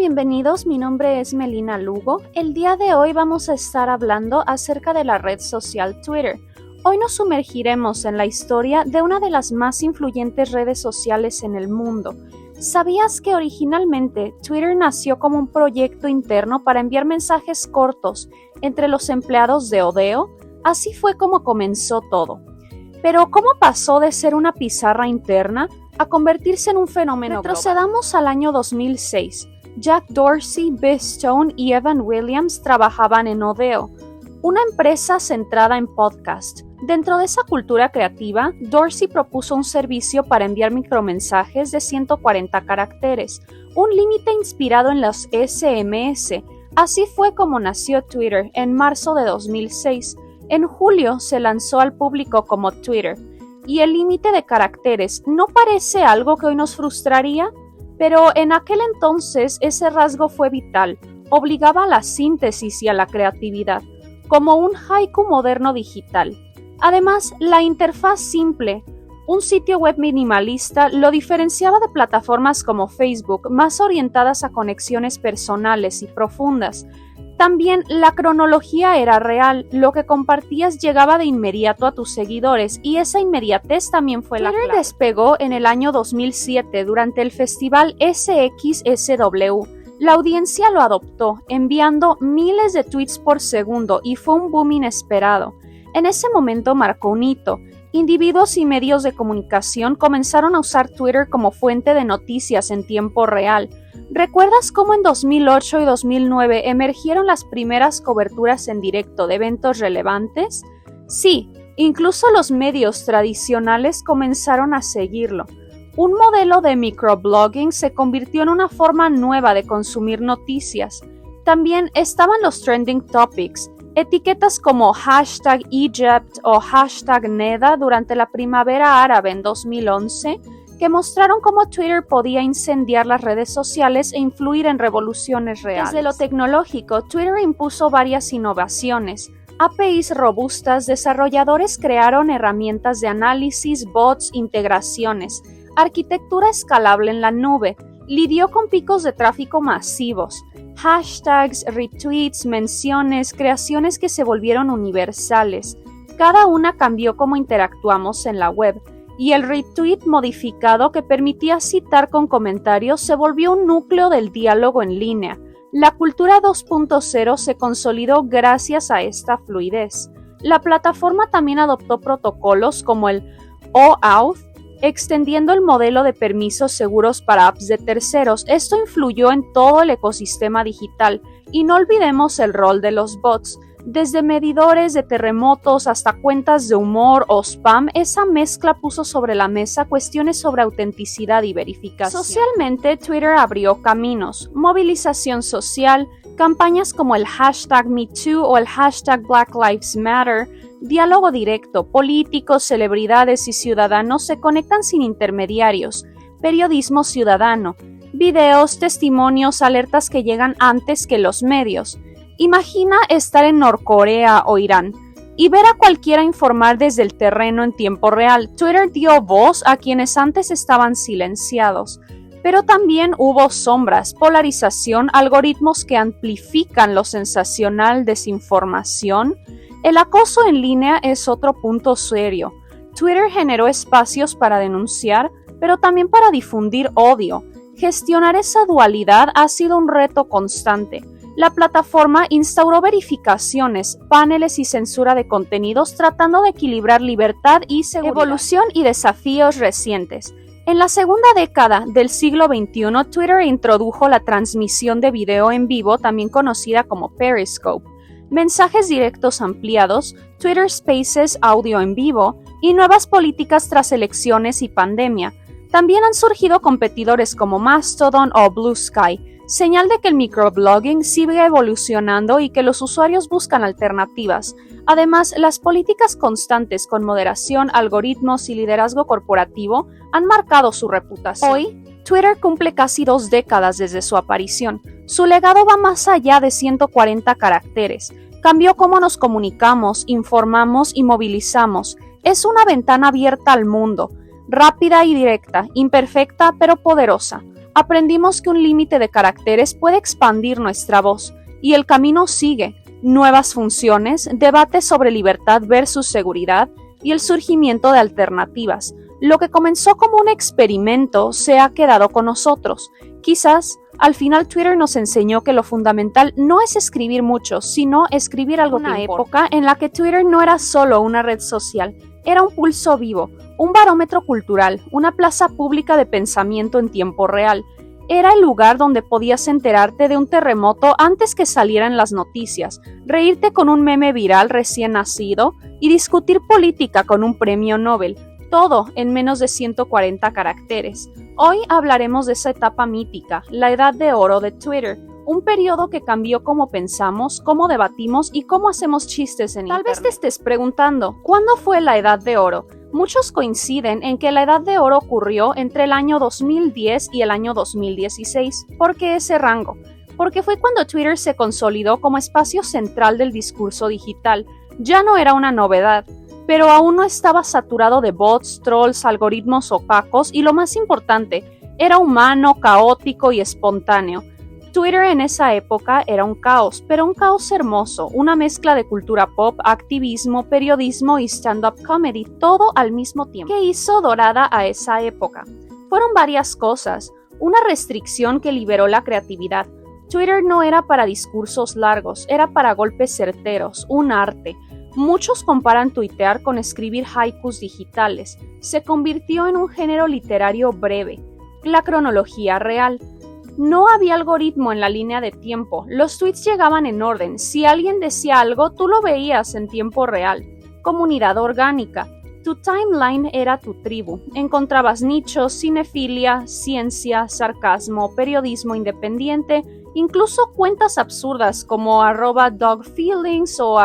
bienvenidos, mi nombre es Melina Lugo. El día de hoy vamos a estar hablando acerca de la red social Twitter. Hoy nos sumergiremos en la historia de una de las más influyentes redes sociales en el mundo. ¿Sabías que originalmente Twitter nació como un proyecto interno para enviar mensajes cortos entre los empleados de Odeo? Así fue como comenzó todo. Pero ¿cómo pasó de ser una pizarra interna a convertirse en un fenómeno global? Retrocedamos al año 2006. Jack Dorsey, Beth Stone y Evan Williams trabajaban en Odeo, una empresa centrada en podcast. Dentro de esa cultura creativa, Dorsey propuso un servicio para enviar micromensajes de 140 caracteres, un límite inspirado en los SMS. Así fue como nació Twitter en marzo de 2006. En julio se lanzó al público como Twitter. ¿Y el límite de caracteres no parece algo que hoy nos frustraría? Pero en aquel entonces ese rasgo fue vital, obligaba a la síntesis y a la creatividad, como un haiku moderno digital. Además, la interfaz simple, un sitio web minimalista, lo diferenciaba de plataformas como Facebook, más orientadas a conexiones personales y profundas. También la cronología era real, lo que compartías llegaba de inmediato a tus seguidores y esa inmediatez también fue la clave. Twitter despegó en el año 2007 durante el festival SXSW. La audiencia lo adoptó, enviando miles de tweets por segundo y fue un boom inesperado. En ese momento marcó un hito. Individuos y medios de comunicación comenzaron a usar Twitter como fuente de noticias en tiempo real. ¿Recuerdas cómo en 2008 y 2009 emergieron las primeras coberturas en directo de eventos relevantes? Sí, incluso los medios tradicionales comenzaron a seguirlo. Un modelo de microblogging se convirtió en una forma nueva de consumir noticias. También estaban los trending topics, etiquetas como #Egypt o #Neda durante la primavera árabe en 2011, que mostraron cómo Twitter podía incendiar las redes sociales e influir en revoluciones reales. Desde lo tecnológico, Twitter impuso varias innovaciones. APIs robustas, desarrolladores crearon herramientas de análisis, bots, integraciones, arquitectura escalable en la nube, lidió con picos de tráfico masivos, hashtags, retweets, menciones, creaciones que se volvieron universales. Cada una cambió cómo interactuamos en la web. Y el retweet modificado que permitía citar con comentarios se volvió un núcleo del diálogo en línea. La cultura 2.0 se consolidó gracias a esta fluidez. La plataforma también adoptó protocolos como el OAuth, extendiendo el modelo de permisos seguros para apps de terceros. Esto influyó en todo el ecosistema digital. Y no olvidemos el rol de los bots. Desde medidores de terremotos hasta cuentas de humor o spam, esa mezcla puso sobre la mesa cuestiones sobre autenticidad y verificación. Socialmente, Twitter abrió caminos, movilización social, campañas como el #MeToo o el #BlackLivesMatter, diálogo directo, políticos, celebridades y ciudadanos se conectan sin intermediarios, periodismo ciudadano, videos, testimonios, alertas que llegan antes que los medios. Imagina estar en Norcorea o Irán y ver a cualquiera informar desde el terreno en tiempo real. Twitter dio voz a quienes antes estaban silenciados, pero también hubo sombras, polarización, algoritmos que amplifican lo sensacional, desinformación. El acoso en línea es otro punto serio. Twitter generó espacios para denunciar, pero también para difundir odio. Gestionar esa dualidad ha sido un reto constante. La plataforma instauró verificaciones, paneles y censura de contenidos tratando de equilibrar libertad y seguridad. Evolución y desafíos recientes. En la segunda década del siglo XXI, Twitter introdujo la transmisión de video en vivo, también conocida como Periscope, mensajes directos ampliados, Twitter Spaces audio en vivo y nuevas políticas tras elecciones y pandemia. También han surgido competidores como Mastodon o Blue Sky, señal de que el microblogging sigue evolucionando y que los usuarios buscan alternativas. Además, las políticas constantes con moderación, algoritmos y liderazgo corporativo han marcado su reputación. Hoy, Twitter cumple casi 2 décadas desde su aparición. Su legado va más allá de 140 caracteres. Cambió cómo nos comunicamos, informamos y movilizamos. Es una ventana abierta al mundo, rápida y directa, imperfecta pero poderosa. Aprendimos que un límite de caracteres puede expandir nuestra voz, y el camino sigue. Nuevas funciones, debates sobre libertad versus seguridad y el surgimiento de alternativas. Lo que comenzó como un experimento se ha quedado con nosotros. Quizás, al final Twitter nos enseñó que lo fundamental no es escribir mucho, sino escribir algo que importa. Una época en la que Twitter no era solo una red social, era un pulso vivo, un barómetro cultural, una plaza pública de pensamiento en tiempo real. Era el lugar donde podías enterarte de un terremoto antes que salieran las noticias, reírte con un meme viral recién nacido y discutir política con un premio Nobel, todo en menos de 140 caracteres. Hoy hablaremos de esa etapa mítica, la edad de oro de Twitter, un periodo que cambió cómo pensamos, cómo debatimos y cómo hacemos chistes en Internet. Tal vez te estés preguntando, ¿cuándo fue la edad de oro? Muchos coinciden en que la edad de oro ocurrió entre el año 2010 y el año 2016. ¿Por qué ese rango? Porque fue cuando Twitter se consolidó como espacio central del discurso digital. Ya no era una novedad, pero aún no estaba saturado de bots, trolls, algoritmos opacos y lo más importante, era humano, caótico y espontáneo. Twitter en esa época era un caos, pero un caos hermoso, una mezcla de cultura pop, activismo, periodismo y stand-up comedy, todo al mismo tiempo. ¿Qué hizo dorada a esa época? Fueron varias cosas. Una restricción que liberó la creatividad. Twitter no era para discursos largos, era para golpes certeros, un arte. Muchos comparan tuitear con escribir haikus digitales. Se convirtió en un género literario breve. La cronología real. No había algoritmo en la línea de tiempo, los tweets llegaban en orden, si alguien decía algo tú lo veías en tiempo real. Comunidad orgánica, tu timeline era tu tribu, encontrabas nichos, cinefilia, ciencia, sarcasmo, periodismo independiente, incluso cuentas absurdas como @dogfeelings o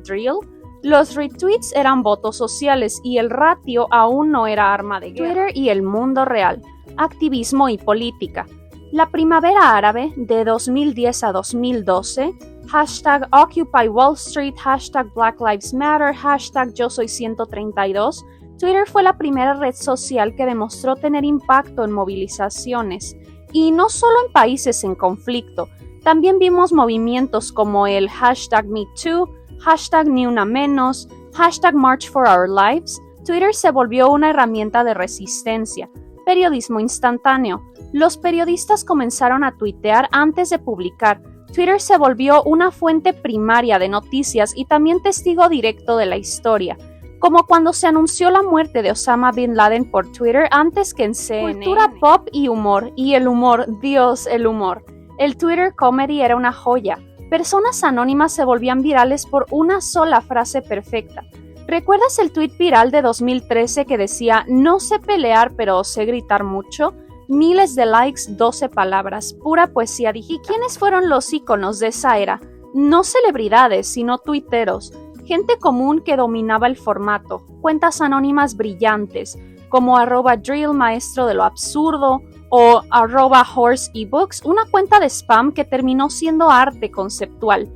@drill. Los retweets eran votos sociales y el ratio aún no era arma de guerra. Twitter y el mundo real, activismo y política. La primavera árabe de 2010 a 2012, hashtag Occupy Wall Street, hashtag Black Lives Matter, hashtag Yo Soy 132, Twitter fue la primera red social que demostró tener impacto en movilizaciones. Y no solo en países en conflicto, también vimos movimientos como el hashtag MeToo, hashtag Ni Una Menos, hashtag March for Our Lives. Twitter se volvió una herramienta de resistencia. Periodismo instantáneo. Los periodistas comenzaron a tuitear antes de publicar. Twitter se volvió una fuente primaria de noticias y también testigo directo de la historia, como cuando se anunció la muerte de Osama Bin Laden por Twitter antes que en CNN. Cultura pop y humor, y el humor, Dios, el humor. El Twitter comedy era una joya. Personas anónimas se volvían virales por una sola frase perfecta. ¿Recuerdas el tweet viral de 2013 que decía, no sé pelear pero sé gritar mucho? Miles de likes, 12 palabras, pura poesía digital. ¿Y quiénes fueron los íconos de esa era? No celebridades, sino tuiteros. Gente común que dominaba el formato. Cuentas anónimas brillantes, como @drill maestro de lo absurdo, o @horseebooks, una cuenta de spam que terminó siendo arte conceptual.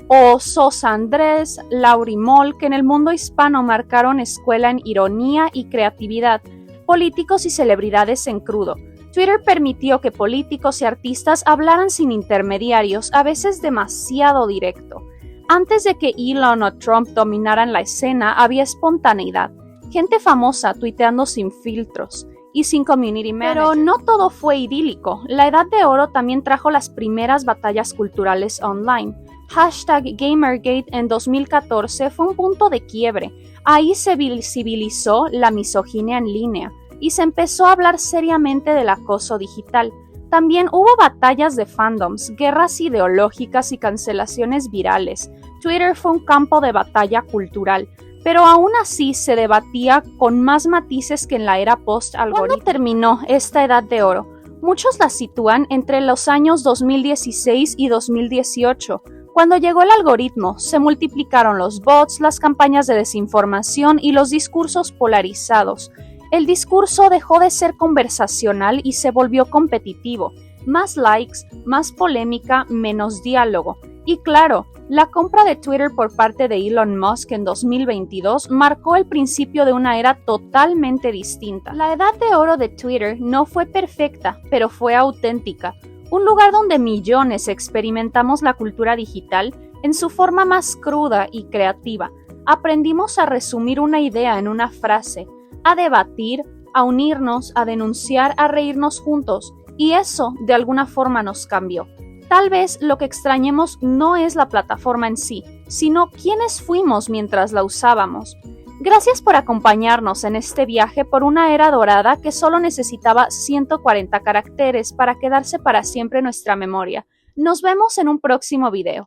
O Sosa Andrés, Laurimol, que en el mundo hispano marcaron escuela en ironía y creatividad. Políticos y celebridades en crudo. Twitter permitió que políticos y artistas hablaran sin intermediarios, a veces demasiado directo. Antes de que Elon o Trump dominaran la escena, había espontaneidad. Gente famosa tuiteando sin filtros y sin community manager. Pero no todo fue idílico. La edad de oro también trajo las primeras batallas culturales online. Hashtag Gamergate en 2014 fue un punto de quiebre. Ahí se visibilizó la misoginia en línea y se empezó a hablar seriamente del acoso digital. También hubo batallas de fandoms, guerras ideológicas y cancelaciones virales. Twitter fue un campo de batalla cultural, pero aún así se debatía con más matices que en la era post-algoritmo. ¿Cuándo terminó esta edad de oro? Muchos la sitúan entre los años 2016 y 2018. Cuando llegó el algoritmo, se multiplicaron los bots, las campañas de desinformación y los discursos polarizados. El discurso dejó de ser conversacional y se volvió competitivo. Más likes, más polémica, menos diálogo. Y claro, la compra de Twitter por parte de Elon Musk en 2022 marcó el principio de una era totalmente distinta. La edad de oro de Twitter no fue perfecta, pero fue auténtica. Un lugar donde millones experimentamos la cultura digital en su forma más cruda y creativa. Aprendimos a resumir una idea en una frase, a debatir, a unirnos, a denunciar, a reírnos juntos. Y eso, de alguna forma, nos cambió. Tal vez lo que extrañemos no es la plataforma en sí, sino quiénes fuimos mientras la usábamos. Gracias por acompañarnos en este viaje por una era dorada que solo necesitaba 140 caracteres para quedarse para siempre en nuestra memoria. Nos vemos en un próximo video.